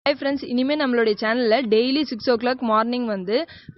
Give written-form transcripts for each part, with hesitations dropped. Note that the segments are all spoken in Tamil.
ஹாய் ஃப்ரெண்ட்ஸ், இனிமேல் நம்மளுடைய சேனலில் டெய்லி 6 o'clock மார்னிங் வந்து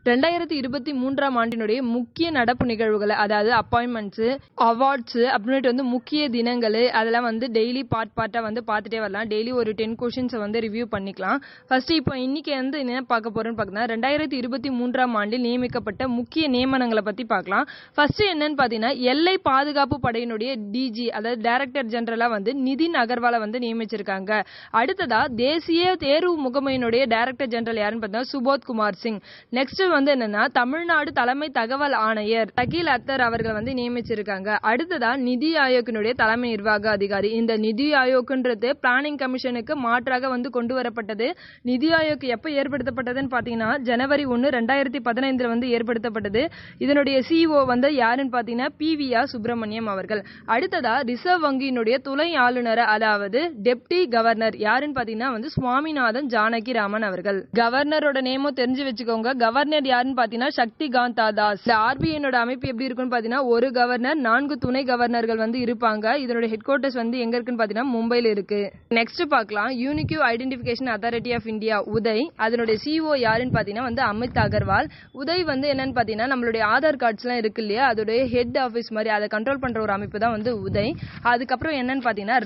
2023ஆம் ஆண்டினுடைய முக்கிய நடப்பு நிகழ்வுகளை, அதாவது அப்பாயின்மெண்ட்ஸு, அவார்ட்ஸு அப்படின்ட்டு வந்து முக்கிய தினங்கள் அதெல்லாம் வந்து டெய்லி பார்ட்டாக வந்து பார்த்துட்டே வரலாம். டெய்லி ஒரு 10 கொஷின்ஸை வந்து ரிவ்யூ பண்ணிக்கலாம். ஃபர்ஸ்ட் இப்போ இன்னைக்கு வந்து என்ன பார்க்க போகிறோன்னு பார்த்தீங்கன்னா 2023ஆம் ஆண்டில் நியமிக்கப்பட்ட முக்கிய நியமனங்களை பற்றி பார்க்கலாம். ஃபர்ஸ்ட் என்னன்னு பார்த்தீங்கன்னா எல்லை பாதுகாப்பு படையினுடைய டிஜி, அதாவது டைரக்டர் ஜெனரலாக வந்து நிதின் அகர்வாலை வந்து நியமிச்சிருக்காங்க. அடுத்ததா தேசிய தேர்வு முகமையினுடைய டைரக்டர் ஜெனரல் யாருன்னு பார்த்தீங்கன்னா சுபோத் குமார் சிங். நெக்ஸ்ட் வந்து என்னன்னா தமிழ்நாடு தலைமை தகவல் ஆணையர் தகீல் அத்தர் அவர்கள் வந்து நியமிச்சிருக்காங்க. அடுத்ததா நிதி ஆயோக்கினுடைய தலைமை நிர்வாக அதிகாரி. இந்த நிதி ஆயோக்ன்றது பிளானிங் கமிஷனுக்கு மாற்றாக வந்து கொண்டு வரப்பட்டது. நிதி ஆயோக் எப்ப ஏற்படுத்தப்பட்டதுன்னு பாத்தீங்கன்னா ஜனவரி 1, 2015 வந்து ஏற்படுத்தப்பட்டது. இதனுடைய சிஓ வந்து யாருன்னு பாத்தீங்கன்னா PVR சுப்பிரமணியம் அவர்கள். அடுத்ததா ரிசர்வ் வங்கியினுடைய துணை ஆளுநர், அதாவது டெப்டி கவர்னர் யாருன்னு பாத்தீங்கன்னா வந்து சுவாமிநாதன் ஜானகி ராமன் அவர்கள். கவர்னரோட நேமும் தெரிஞ்சு வச்சுக்கோங்க. கவர்னர் யாருன்னு பாத்தீங்கன்னா சக்தி காந்தா தாஸ். RBI அமைப்பு எப்படி இருக்குன்னு பாத்தீங்கன்னா ஒரு கவர்னர் 4 துணை கவர்னர்கள் வந்து இருப்பாங்க. இதனோட ஹெட் குவார்ட்டர்ஸ் வந்து எங்க இருக்குன்னு பாத்தீங்கன்னா மும்பைல இருக்கு. நெக்ஸ்ட் பார்க்கலாம் unique identification authority of India Uday. அதனுடைய சிஓ யாருன்னு பாத்தீங்கன்னா வந்து அமித் அகர்வால். உதய் வந்து என்னன்னு பாத்தீங்கன்னா நம்மளுடைய ஆதார் கார்ட்ஸ் எல்லாம் இருக்கு இல்லையா, அதோடைய ஹெட் ஆபீஸ் மாதிரி அதை கண்ட்ரோல் பண்ற ஒரு அமைப்பு தான் வந்து உதய். அதுக்கப்புறம் என்னன்னு பாத்தீங்கன்னா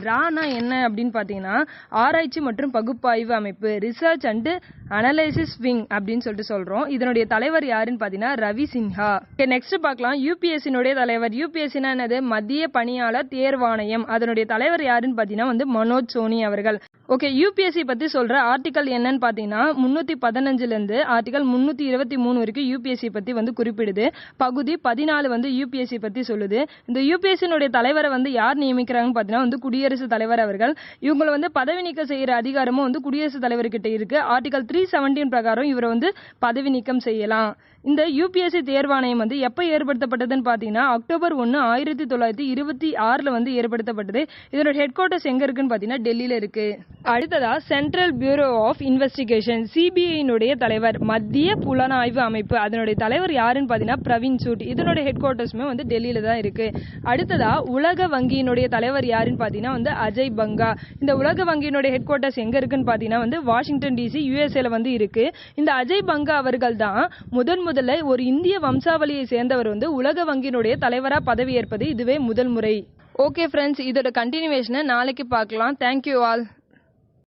ரானா என்ன அப்படின்னு பாத்தீங்கன்னா ஆராய்ச்சி மற்றும் பகுப்பாய்வு அமைப்பு, ரிசர்ச் அண்ட் அனலைசிஸ் விங் அப்படின்னு சொல்லிட்டு சொல்றோம். இதனுடைய தலைவர் யாருன்னு பாத்தீங்கன்னா ரவி சின்ஹா. நெக்ஸ்ட் பார்க்கலாம் யூபிஎஸ்சினுடைய தலைவர். யூபிஎஸ்சினா என்னது? மத்திய பணியாளர் தேர்வாணையம். அதனுடைய தலைவர் யாருன்னு பாத்தீங்கன்னா வந்து மனோஜ் சோனி அவர்கள். ஓகே, யூபிஎஸ்சி பத்தி சொல்ற ஆர்டிகல் என்னன்னு பாத்தீங்கன்னா 315 இருந்து ஆர்டிகல் 323 வரைக்கும் யூபிஎஸ்சி பத்தி வந்து குறிப்பிடுது. பகுதி 14 வந்து யூபிஎஸ்சி பத்தி சொல்லுது. இந்த யூபிஎஸ்சினுடைய தலைவரை வந்து யார் நியமிக்கிறாங்கன்னு பாத்தீங்கன்னா வந்து குடியரசுத் தலைவர் அவர்கள். இவங்களை வந்து பதவி நீக்கம் செய்யற அதிகாரமும் வந்து குடியரசுத் தலைவர்கிட்ட இருக்கு. ஆர்டிகல் 317 பிரகாரம் இவரை வந்து பதவி நீக்கம் செய்யலாம். இந்த யூபிஎஸ்சி தேர்வாணையம் வந்து எப்ப ஏற்படுத்தப்பட்டதுன்னு பாத்தீங்கன்னா அக்டோபர் 1, 1926 வந்து ஏற்படுத்தப்பட்டது. இதோட ஹெட் குவார்ட்டர்ஸ் எங்க இருக்குன்னு பாத்தீங்கன்னா டெல்லியில இருக்கு. அடுத்ததா சென்ட்ரல் பியூரோ ஆஃப் இன்வெஸ்டிகேஷன், சிபிஐனுடைய தலைவர், மத்திய புலனாய்வு அமைப்பு. அதனுடைய தலைவர் யாருன்னு பாத்தீங்கன்னா பிரவீன் சூட். இதனுடைய ஹெட் குவார்ட்டர்ஸ்மே வந்து டெல்லியில தான் இருக்கு. அடுத்ததா உலக வங்கியினுடைய தலைவர் யாருன்னு பாத்தீங்கன்னா வந்து அஜய் பங்கா. இந்த உலக வங்கியினுடைய ஹெட் குவார்ட்டர்ஸ் எங்க இருக்குன்னு பாத்தீங்கன்னா வந்து வாஷிங்டன் DC USA வந்து இருக்கு. இந்த அஜய் பங்கா அவர்கள் தான் முதல்ல ஒரு இந்திய வம்சாவளியை சேர்ந்தவர் வந்து உலக வங்கியினுடைய தலைவரா பதவி ஏற்பது இதுவே முதல் முறை. ஓகே ஃப்ரெண்ட்ஸ், இதோட கண்டினியூவேஷனை நாளைக்கு பார்க்கலாம். Thank you all.